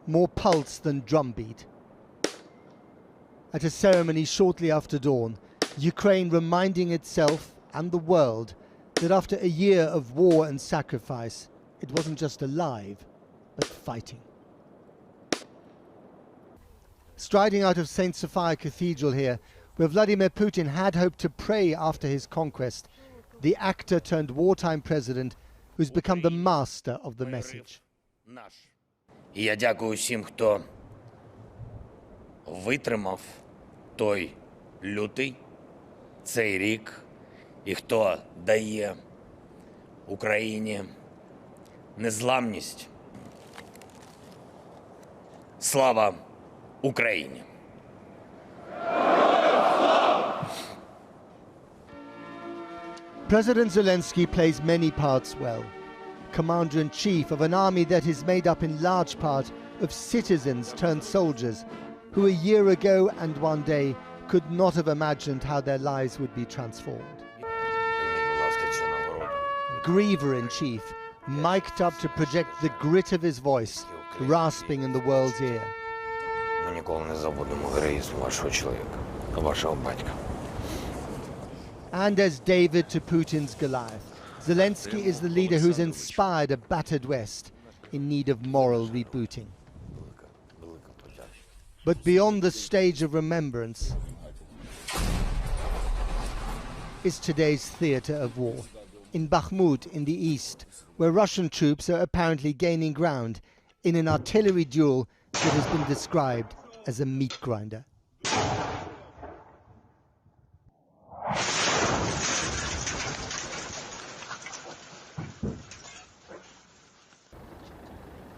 more pulse than drumbeat. At a ceremony shortly after dawn, Ukraine reminding itself and the world that after a year of war and sacrifice, it wasn't just alive, but fighting. Striding out of St. Sophia Cathedral here, where Vladimir Putin had hoped to pray after his conquest, the actor turned wartime president who's become the master of the message. І я дякую всім, хто витримав той лютий, цей рік, і хто дає Україні незламність. Слава Україні! President Zelenskyy plays many parts well. Commander-in-chief of an army that is made up in large part of citizens turned soldiers who a year ago and one day could not have imagined how their lives would be transformed. Griever-in-chief, mic'd up to project the grit of his voice, rasping in the world's ear. Ми ніколи не забудемо героїзм вашого чоловіка, вашого батька. And as David to Putin's Goliath, Zelenskyy is the leader who's inspired a battered West in need of moral rebooting. But beyond the stage of remembrance is today's theatre of war. In Bakhmut in the east, where Russian troops are apparently gaining ground in an artillery duel that has been described as a meat grinder.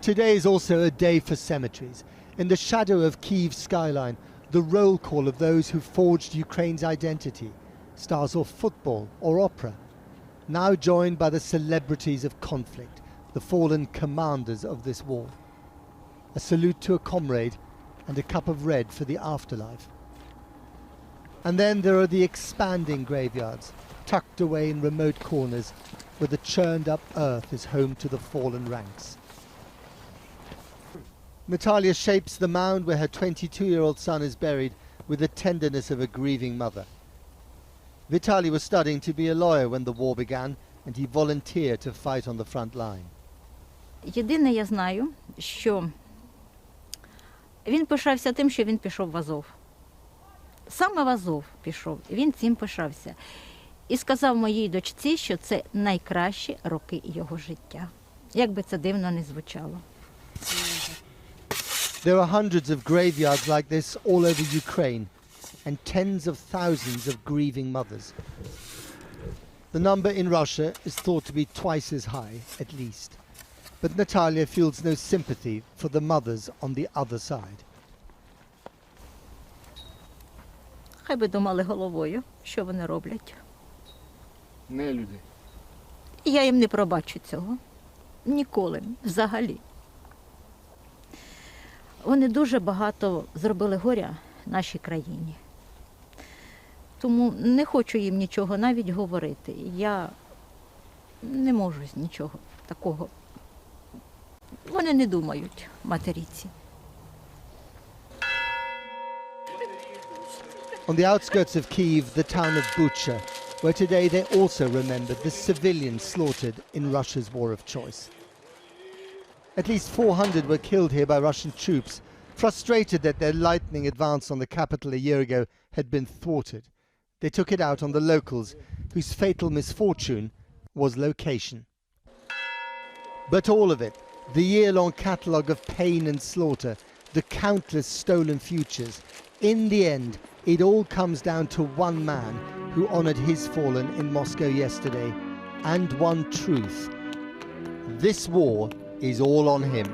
Today is also a day for cemeteries. In the shadow of Kyiv's skyline, the roll call of those who forged Ukraine's identity, stars of football or opera, now joined by the celebrities of conflict, the fallen commanders of this war. A salute to a comrade and a cup of red for the afterlife. And then there are the expanding graveyards, tucked away in remote corners where the churned up earth is home to the fallen ranks. Natalia shapes the mound where her 22-year-old son is buried with the tenderness of a grieving mother. Vitaly was studying to be a lawyer when the war began, and he volunteered to fight on the front line. Єдине я знаю, що він пишався тим, що він пішов в Азов. Саме в Азов пішов, і він цим пишався. І сказав моїй дочці, що це найкращі роки його життя. Як би це дивно не звучало. There are hundreds of graveyards like this all over Ukraine, and tens of thousands of grieving mothers. The number in Russia is thought to be twice as high, at least. But Natalia feels no sympathy for the mothers on the other side. Хай би думали головою, що вони роблять. Не люди. І я їм не пробачу цього. Ніколи, взагалі. Вони дуже багато зробили горя нашій країні. Тому не хочу їм нічого навіть говорити. Я не можу нічого такого. Вони не думають, матеріці. On the outskirts of Kyiv, the town of Bucha, where today they also remembered the civilians slaughtered in Russia's war of choice. At least 400 were killed here by Russian troops, frustrated that their lightning advance on the capital a year ago had been thwarted. They took it out on the locals, whose fatal misfortune was location. But all of it, the year-long catalogue of pain and slaughter, the countless stolen futures, in the end, it all comes down to one man who honored his fallen in Moscow yesterday, and one truth. This war is all on him.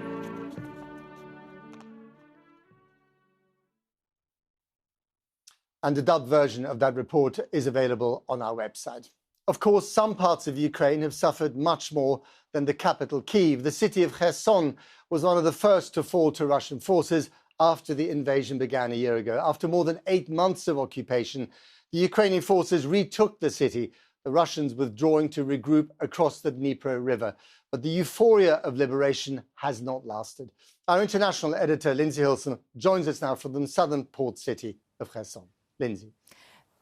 And a dubbed version of that report is available on our website. Of course, some parts of Ukraine have suffered much more than the capital, Kyiv. The city of Kherson was one of the first to fall to Russian forces after the invasion began a year ago. After more than 8 months of occupation, the Ukrainian forces retook the city, the Russians withdrawing to regroup across the Dnipro River. But the euphoria of liberation has not lasted. Our international editor, Lindsay Hilson, joins us now from the southern port city of Kherson. Lindsay.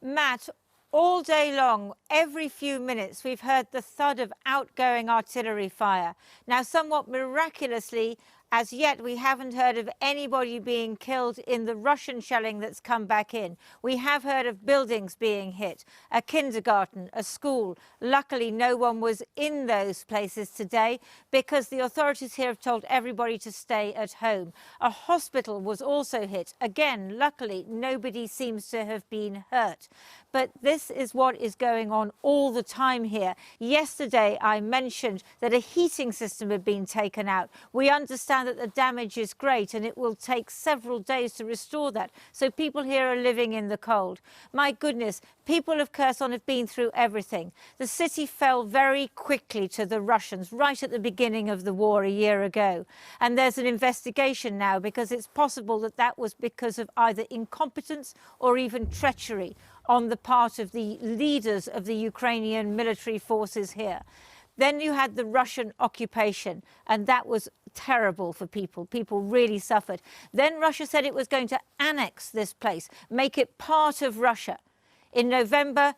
Matt, all day long, every few minutes, we've heard the thud of outgoing artillery fire. Now, somewhat miraculously, as yet, we haven't heard of anybody being killed in the Russian shelling that's come back in. We have heard of buildings being hit, a kindergarten, a school. Luckily, no one was in those places today because the authorities here have told everybody to stay at home. A hospital was also hit. Again, luckily, nobody seems to have been hurt. But this is what is going on all the time here. Yesterday, I mentioned that a heating system had been taken out. We understand that the damage is great and it will take several days to restore that. So people here are living in the cold. My goodness, people of Kherson have been through everything. The city fell very quickly to the Russians right at the beginning of the war a year ago. And there's an investigation now because it's possible that that was because of either incompetence or even treachery on the part of the leaders of the Ukrainian military forces here. Then you had the Russian occupation, and that was terrible for people. People really suffered. Then Russia said it was going to annex this place, make it part of Russia. In November,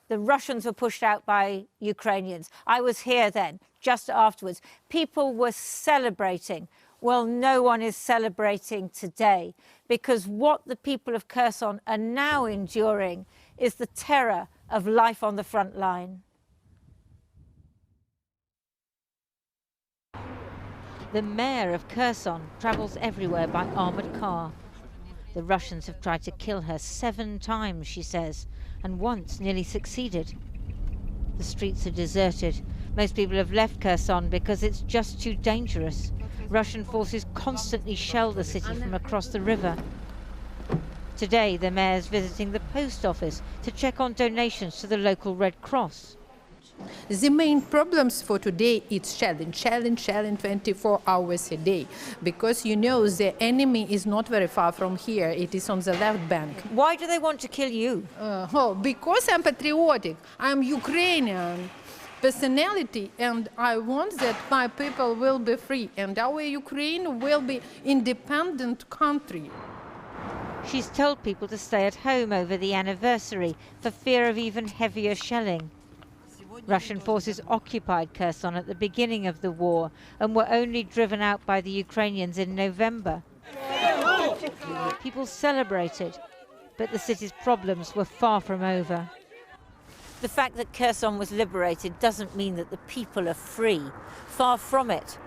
the Russians were pushed out by Ukrainians. I was here then, just afterwards. People were celebrating. Well, no one is celebrating today because what the people of Kherson are now enduring is the terror of life on the front line. The mayor of Kherson travels everywhere by armoured car. The Russians have tried to kill her 7 times, she says, and once nearly succeeded. The streets are deserted. Most people have left Kherson because it's just too dangerous. Russian forces constantly shell the city from across the river. Today, the mayor's visiting the post office to check on donations to the local Red Cross. The main problems for today is shelling 24 hours a day, because you know the enemy is not very far from here. It is on the left bank. Why do they want to kill you? Because I'm patriotic. I'm Ukrainian personality, and I want that my people will be free and our Ukraine will be independent country. She's told people to stay at home over the anniversary for fear of even heavier shelling. Russian forces occupied Kherson at the beginning of the war and were only driven out by the Ukrainians in November. People celebrated, but the city's problems were far from over. The fact that Kherson was liberated doesn't mean that the people are free. Far from it.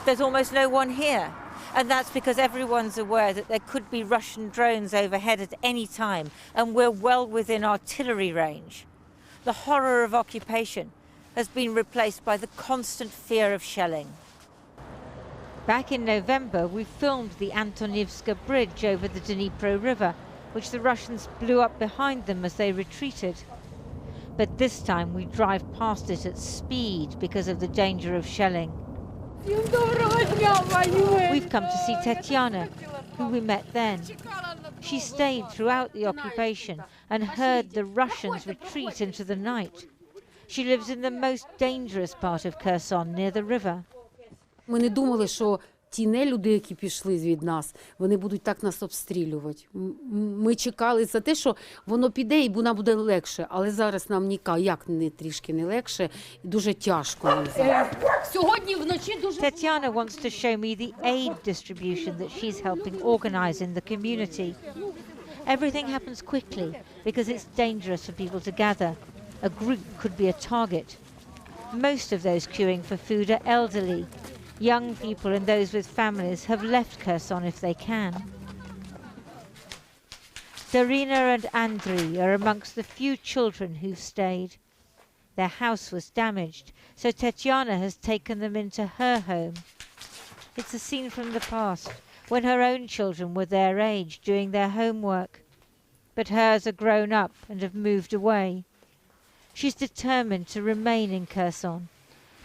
There's almost no one here. And that's because everyone's aware that there could be Russian drones overhead at any time, and we're well within artillery range. The horror of occupation has been replaced by the constant fear of shelling. Back in November, we filmed the Antonivska Bridge over the Dnipro River, which the Russians blew up behind them as they retreated. But this time we drive past it at speed because of the danger of shelling. We've come to see Tatiana, who we met then. She stayed throughout the occupation and heard the Russians retreat into the night. She lives in the most dangerous part of Kherson, near the river. Ми не думали, що ті нелюди, які пішли від нас, вони будуть так нас обстрілювати. Ми чекали за те, що воно піде і нам буде легше, але зараз нам ніяк не трішки не легше, і дуже тяжко нам зараз. Сьогодні вночі дуже... Tatiana wants to show me the aid distribution that she's helping organize in the community. Everything happens quickly because it's dangerous for people to gather. A group could be a target. Most of those queuing for food are elderly. Young people and those with families have left Kherson if they can. Darina and Andriy are amongst the few children who've stayed. Their house was damaged, so Tatiana has taken them into her home. It's a scene from the past, when her own children were their age doing their homework. But hers are grown up and have moved away. She's determined to remain in Kherson,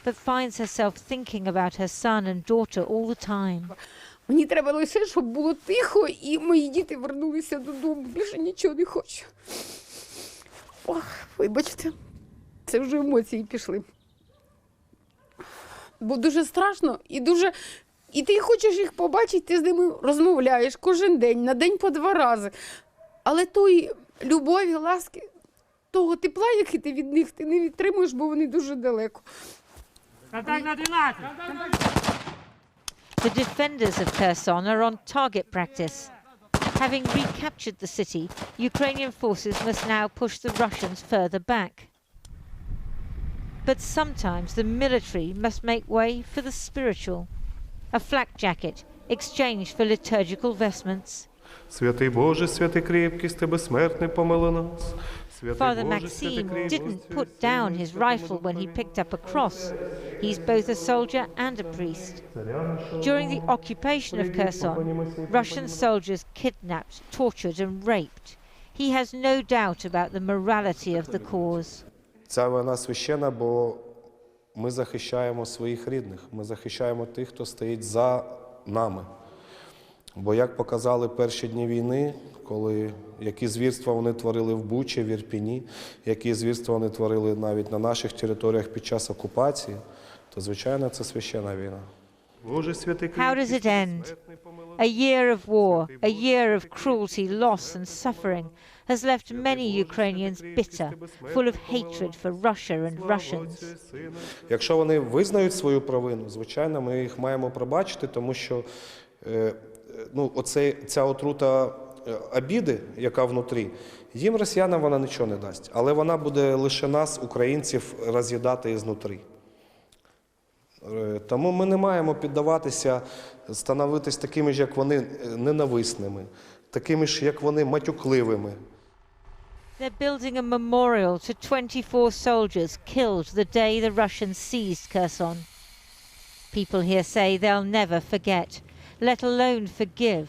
but finds herself thinking about her son and daughter all the time. Мені треба лише, щоб було тихо, і мої діти вернулися додому. Більше нічого не хочу. Ох, вибачте. Це вже емоції пішли. Бо дуже страшно і дуже... І ти хочеш їх побачити, ти з ними розмовляєш кожен день, на день по 2 рази. Але тої любові, ласки, того тепла, який ти від них, ти не відтримуєш, бо вони дуже далеко. The defenders of Kherson are on target practice. Having recaptured the city, Ukrainian forces must now push the Russians further back. But sometimes the military must make way for the spiritual. A flak jacket exchanged for liturgical vestments. Святий Боже, святий кріпкість, ти безсмертний, помили нас. Father Maxime didn't put down his rifle when he picked up a cross. He's both a soldier and a priest. During the occupation of Kherson, Russian soldiers kidnapped, tortured and raped. He has no doubt about the morality of the cause. Ця війна священна, бо ми захищаємо своїх рідних, ми захищаємо тих, хто стоїть за нами. Бо як показали перші дні війни, які звірства вони творили в Бучі, в Ірпіні, які звірства вони творили навіть на наших територіях під час окупації, то, звичайно, це священна війна. How does it end? A year of war, a year of cruelty, loss and suffering has left many Ukrainians bitter, full of hatred for Russia and Russians. Якщо вони визнають свою провину, звичайно, ми їх маємо пробачити, тому що ця отрута обіди, яка внутрі, їм, росіянам, вона нічого не дасть. Але вона буде лише нас, українців, роз'їдати ізнутрі. Тому ми не маємо піддаватися, становитись такими ж, як вони, ненависними, такими ж, як вони, матюкливими. They're building a memorial to 24 soldiers killed the day the Russians seized Kherson. People here say they'll never forget, let alone forgive,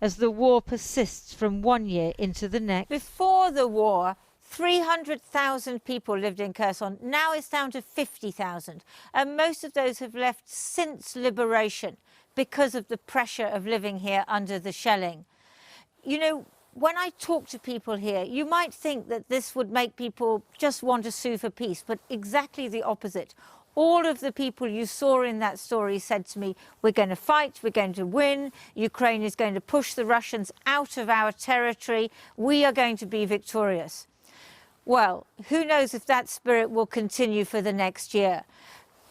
as the war persists from one year into the next. Before the war, 300,000 people lived in Kherson. Now it's down to 50,000. And most of those have left since liberation because of the pressure of living here under the shelling. You know, when I talk to people here, you might think that this would make people just want to sue for peace, but exactly the opposite. All of the people you saw in that story said to me, we're going to fight, we're going to win, Ukraine is going to push the Russians out of our territory, we are going to be victorious. Well, who knows if that spirit will continue for the next year.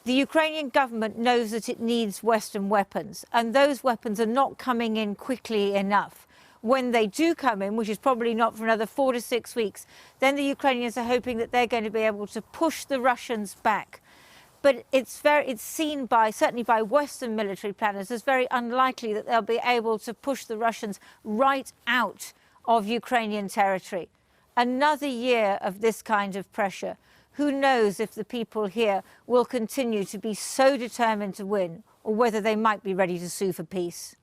The Ukrainian government knows that it needs Western weapons, and those weapons are not coming in quickly enough. When they do come in, which is probably not for another 4 to 6 weeks, then the Ukrainians are hoping that they're going to be able to push the Russians back. But it's seen certainly by Western military planners, as very unlikely that they'll be able to push the Russians right out of Ukrainian territory. Another year of this kind of pressure. Who knows if the people here will continue to be so determined to win, or whether they might be ready to sue for peace.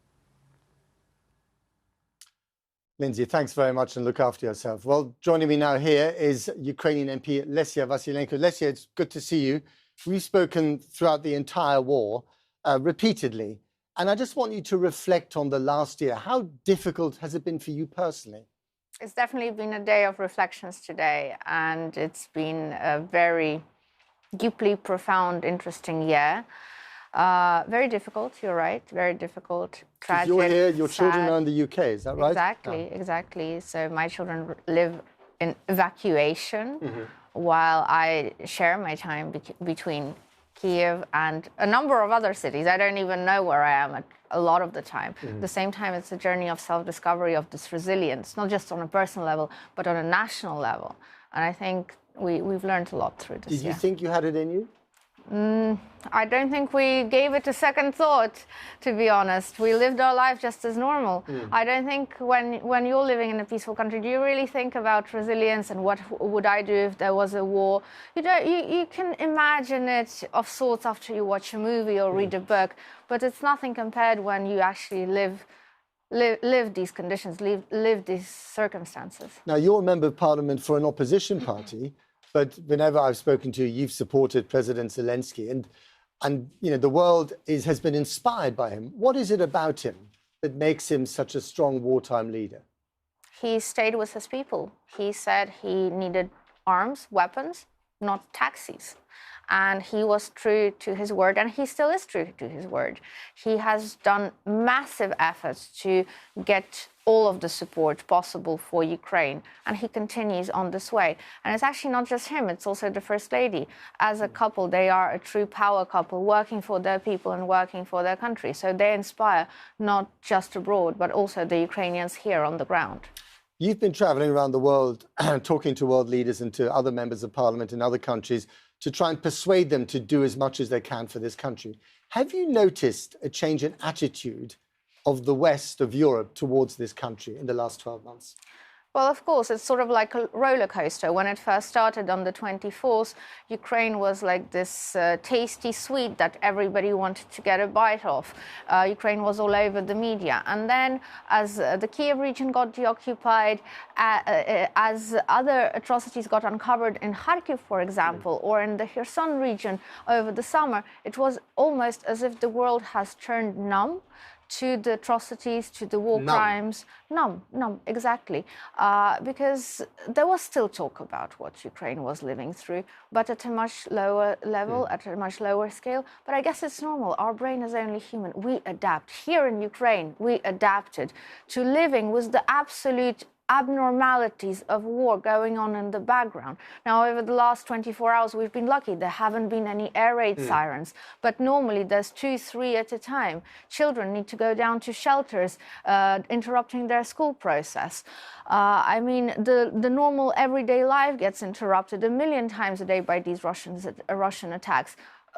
Lindsay, thanks very much and look after yourself. Well, joining me now here is Ukrainian MP Lesia Vasilenko. Lesia, it's good to see you. We've spoken throughout the entire war repeatedly, and I just want you to reflect on the last year. How difficult has it been for you personally? It's definitely been a day of reflections today, and it's been a very deeply profound, interesting year. Very difficult, you're right, very difficult, tragic, you're here, your sad. children are in the UK, is that right? Exactly, exactly. So my children live in evacuation, while I share my time between Kyiv and a number of other cities. I don't even know where I am a lot of the time. At the same time, it's a journey of self-discovery, of this resilience, not just on a personal level, but on a national level. And I think we've learned a lot through this year. Did you think you had it in you? I don't think we gave it a second thought, to be honest. We lived our life just as normal. I don't think when you're living in a peaceful country, do you really think about resilience and what would I do if there was a war? You can imagine it of sorts after you watch a movie or read a book, but it's nothing compared when you actually live these conditions, live these circumstances. Now, you're a member of parliament for an opposition party. But whenever I've spoken to you, you've supported President Zelenskyy, and you know the world has been inspired by him. What is it about him that makes him such a strong wartime leader? He stayed with his people. He said he needed arms, weapons, not taxis. And he was true to his word, and he still is true to his word. He has done massive efforts to get all of the support possible for Ukraine, and he continues on this way. And it's actually not just him, it's also the First Lady. As a couple, they are a true power couple, working for their people and working for their country. So they inspire not just abroad, but also the Ukrainians here on the ground. You've been travelling around the world, talking to world leaders and to other members of parliament in other countries to try and persuade them to do as much as they can for this country. Have you noticed a change in attitude of the West, of Europe, towards this country in the last 12 months? Well, of course, it's sort of like a roller coaster. When it first started on the 24th, Ukraine was like this tasty sweet that everybody wanted to get a bite of. Ukraine was all over the media. And then as the Kyiv region got deoccupied, as other atrocities got uncovered in Kharkiv, for example, or in the Kherson region over the summer, it was almost as if the world has turned numb to the atrocities, to the war crimes. Numb, exactly. Because there was still talk about what Ukraine was living through, but at a much lower level, at a much lower scale. But I guess it's normal. Our brain is only human. We adapt. Here in Ukraine, we adapted to living with the absolute abnormalities of war going on in the background. Now, over the last 24 hours, we've been lucky. There haven't been any air raid sirens, but normally there's 2, 3 at a time. Children need to go down to shelters, interrupting their school process. I mean, the normal everyday life gets interrupted a million times a day by these Russian attacks.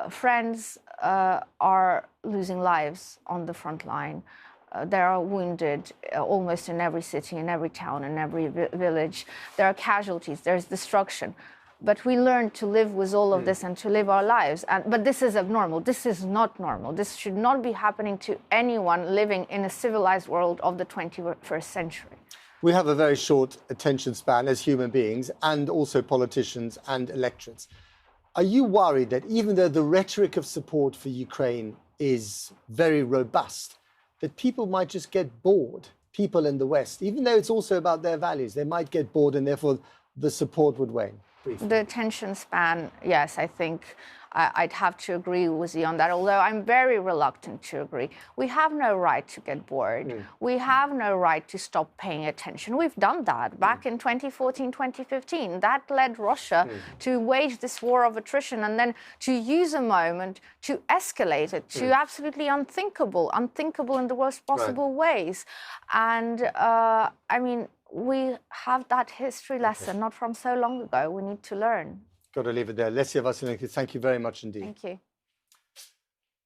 Friends are losing lives on the front line. There are wounded almost in every city, in every town, in every village. There are casualties, there's destruction. But we learn to live with all of this and to live our lives. But this is abnormal. This is not normal. This should not be happening to anyone living in a civilized world of the 21st century. We have a very short attention span as human beings, and also politicians and electorates. Are you worried that even though the rhetoric of support for Ukraine is very robust, that people might just get bored, people in the West, even though it's also about their values? They might get bored and therefore the support would wane? Briefly. The attention span, yes, I think I'd have to agree with you on that, although I'm very reluctant to agree. We have no right to get bored. We have no right to stop paying attention. We've done that back in 2014, 2015. That led Russia to wage this war of attrition and then to use a moment to escalate it to absolutely unthinkable in the worst possible ways. And I mean, we have that history lesson, not from so long ago. We need to learn. Got to leave it there. Lesia Vasylenko, thank you very much indeed. Thank you.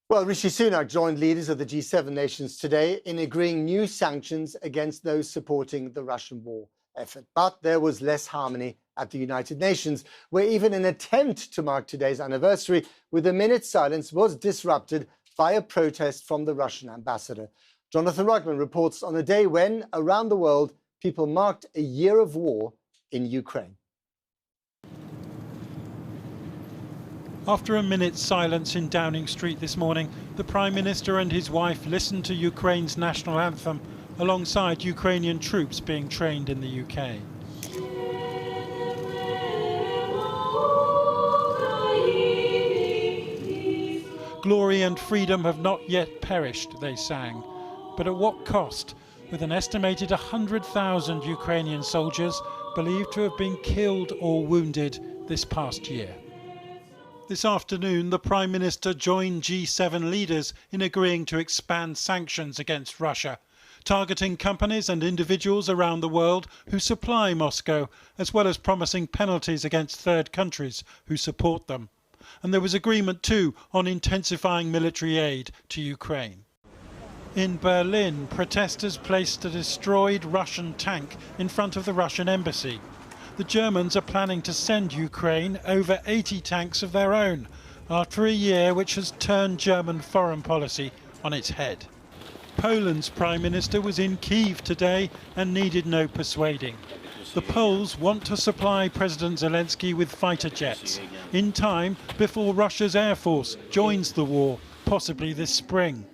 Well, Rishi Sunak joined leaders of the G7 nations today in agreeing new sanctions against those supporting the Russian war effort. But there was less harmony at the United Nations, where even an attempt to mark today's anniversary with a minute's silence was disrupted by a protest from the Russian ambassador. Jonathan Rugman reports on a day when, around the world, people marked a year of war in Ukraine. After a minute's silence in Downing Street this morning, the Prime Minister and his wife listened to Ukraine's national anthem alongside Ukrainian troops being trained in the UK. Glory and freedom have not yet perished, they sang. But at what cost? With an estimated 100,000 Ukrainian soldiers believed to have been killed or wounded this past year. This afternoon, the Prime Minister joined G7 leaders in agreeing to expand sanctions against Russia, targeting companies and individuals around the world who supply Moscow, as well as promising penalties against third countries who support them. And there was agreement too on intensifying military aid to Ukraine. In Berlin, protesters placed a destroyed Russian tank in front of the Russian embassy. The Germans are planning to send Ukraine over 80 tanks of their own, after a year which has turned German foreign policy on its head. Poland's Prime Minister was in Kyiv today and needed no persuading. The Poles want to supply President Zelenskyy with fighter jets in time before Russia's air force joins the war, possibly this spring.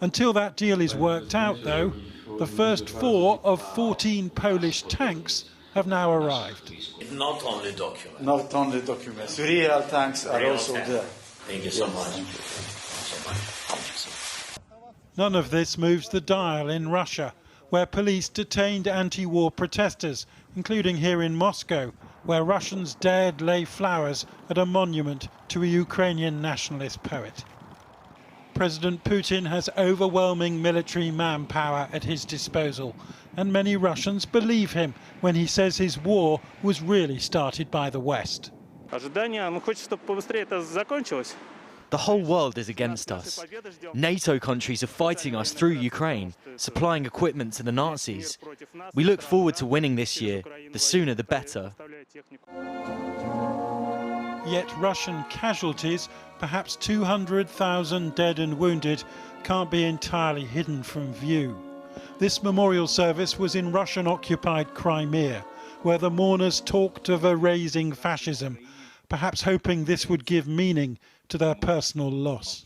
Until that deal is worked out, though, the first 4 of 14 Polish tanks have now arrived. Not only documents. Not only documents. Real tanks are also there. Thank you so much. None of this moves the dial in Russia, where police detained anti-war protesters, including here in Moscow, where Russians dared lay flowers at a monument to a Ukrainian nationalist poet. President Putin has overwhelming military manpower at his disposal, and many Russians believe him when he says his war was really started by the West. The whole world is against us. NATO countries are fighting us through Ukraine, supplying equipment to the Nazis. We look forward to winning this year. The sooner the better. Yet Russian casualties, perhaps 200,000 dead and wounded, can't be entirely hidden from view. This memorial service was in Russian-occupied Crimea, where the mourners talked of erasing fascism, perhaps hoping this would give meaning to their personal loss.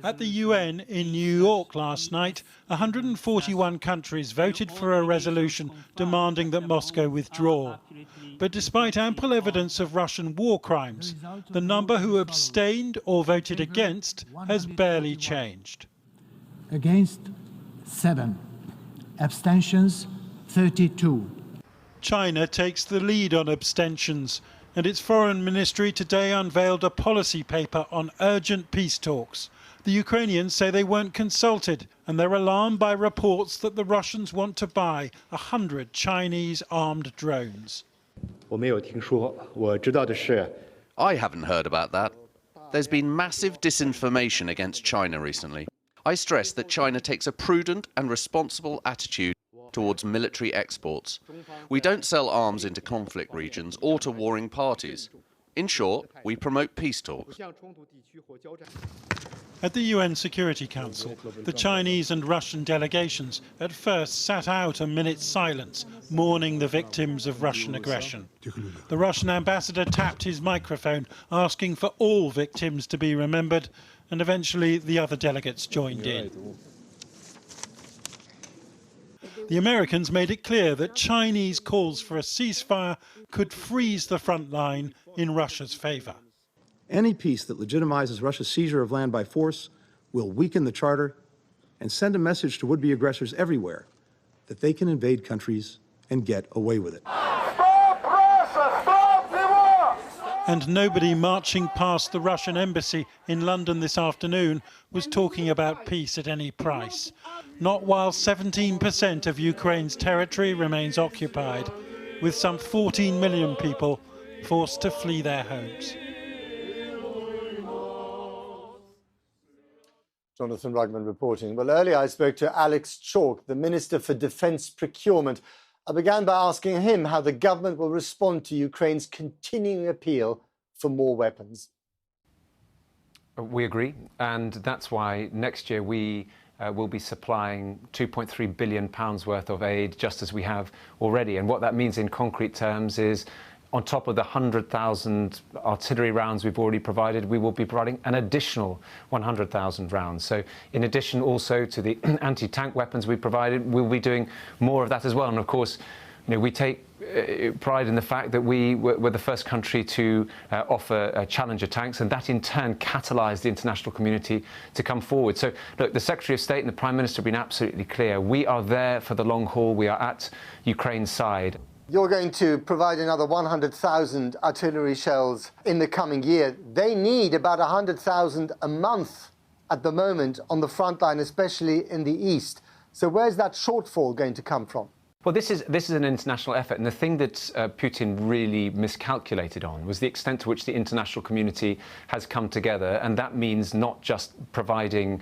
At the UN in New York last night, 141 countries voted for a resolution demanding that Moscow withdraw. But despite ample evidence of Russian war crimes, the number who abstained or voted against has barely changed. Against 7, abstentions 32. China takes the lead on abstentions, and its foreign ministry today unveiled a policy paper on urgent peace talks. The Ukrainians say they weren't consulted, and they're alarmed by reports that the Russians want to buy 100 Chinese armed drones. I haven't heard about that. There's been massive disinformation against China recently. I stress that China takes a prudent and responsible attitude towards military exports. We don't sell arms into conflict regions or to warring parties. In short, we promote peace talks. At the UN Security Council, the Chinese and Russian delegations at first sat out a minute's silence, mourning the victims of Russian aggression. The Russian ambassador tapped his microphone, asking for all victims to be remembered, and eventually the other delegates joined in. The Americans made it clear that Chinese calls for a ceasefire could freeze the front line in Russia's favour. Any peace that legitimizes Russia's seizure of land by force will weaken the Charter and send a message to would-be aggressors everywhere that they can invade countries and get away with it. Stop Russia! Stop the war! And nobody marching past the Russian embassy in London this afternoon was talking about peace at any price. Not while 17% of Ukraine's territory remains occupied, with some 14 million people forced to flee their homes. Jonathan Rugman reporting. Well, earlier I spoke to Alex Chalk, the Minister for Defence Procurement. I began by asking him how the government will respond to Ukraine's continuing appeal for more weapons. We agree, and that's why next year we will be supplying £2.3 billion worth of aid, just as we have already. And what that means in concrete terms is, on top of the 100,000 artillery rounds we've already provided, we will be providing an additional 100,000 rounds. So in addition also to the anti-tank weapons we provided, we'll be doing more of that as well. And of course, we take pride in the fact that we were the first country to offer Challenger tanks, and that in turn catalysed the international community to come forward. So look, the Secretary of State and the Prime Minister have been absolutely clear. We are there for the long haul. We are at Ukraine's side. You're going to provide another 100,000 artillery shells in the coming year. They need about 100,000 a month at the moment on the front line, especially in the east. So where's that shortfall going to come from? Well, this is an international effort, and the thing that Putin really miscalculated on was the extent to which the international community has come together, and that means not just providing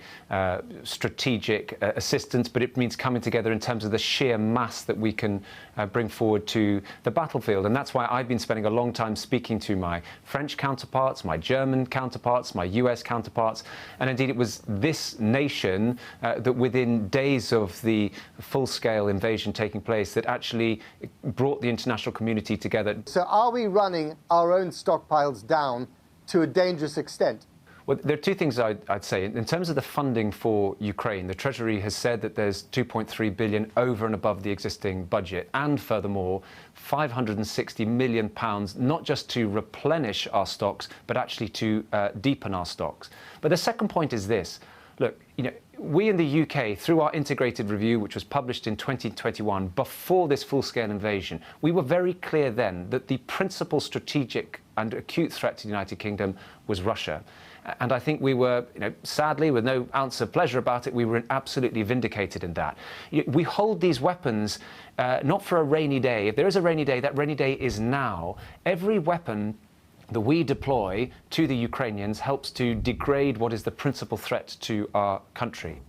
strategic assistance, but it means coming together in terms of the sheer mass that we can bring forward to the battlefield. And that's why I've been spending a long time speaking to my French counterparts, my German counterparts, my US counterparts, and indeed it was this nation that within days of the full-scale invasion taking place that actually brought the international community together. So are we running our own stockpiles down to a dangerous extent? Well, there are two things I'd say. In terms of the funding for Ukraine, the Treasury has said that there's 2.3 billion over and above the existing budget, and furthermore, 560 million pounds, not just to replenish our stocks, but actually to deepen our stocks. But the second point is this. Look, we in the UK, through our integrated review, which was published in 2021, before this full-scale invasion, we were very clear then that the principal strategic and acute threat to the United Kingdom was Russia. And I think we were, sadly, with no ounce of pleasure about it, we were absolutely vindicated in that. We hold these weapons not for a rainy day. If there is a rainy day, that rainy day is now. Every weapon that we deploy to the Ukrainians helps to degrade what is the principal threat to our country.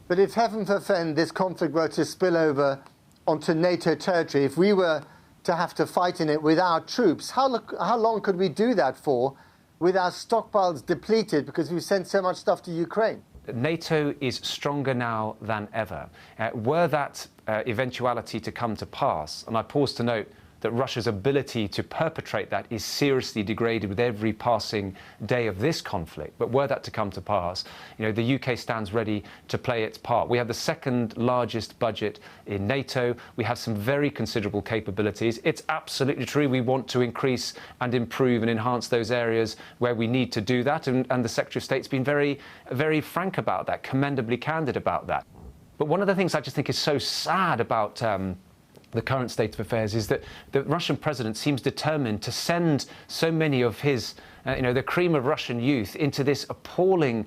But if, heaven forfend, this conflict were to spill over onto NATO territory, if we were to have to fight in it without troops, how long could we do that for with our stockpiles depleted because we've sent so much stuff to Ukraine? NATO is stronger now than ever. Were that eventuality to come to pass, and I pause to note that Russia's ability to perpetrate that is seriously degraded with every passing day of this conflict. But were that to come to pass, the UK stands ready to play its part. We have the second largest budget in NATO. We have some very considerable capabilities. It's absolutely true we want to increase and improve and enhance those areas where we need to do that. And the Secretary of State's been very, very frank about that, commendably candid about that. But one of the things I just think is so sad about the current state of affairs is that the Russian president seems determined to send so many of his, the cream of Russian youth into this appalling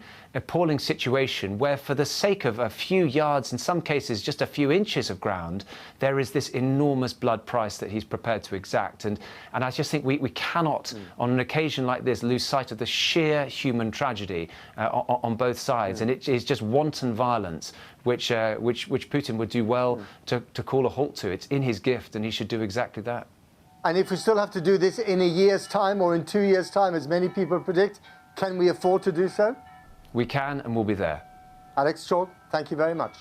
situation where, for the sake of a few yards, in some cases just a few inches of ground, there is this enormous blood price that he's prepared to exact. And I just think we cannot, on an occasion like this, lose sight of the sheer human tragedy on both sides. And it is just wanton violence, which Putin would do well to call a halt to. It's in his gift, and he should do exactly that. And if we still have to do this in a year's time or in 2 years' time, as many people predict, can we afford to do so? We can, and we'll be there. Alex Chalk, thank you very much.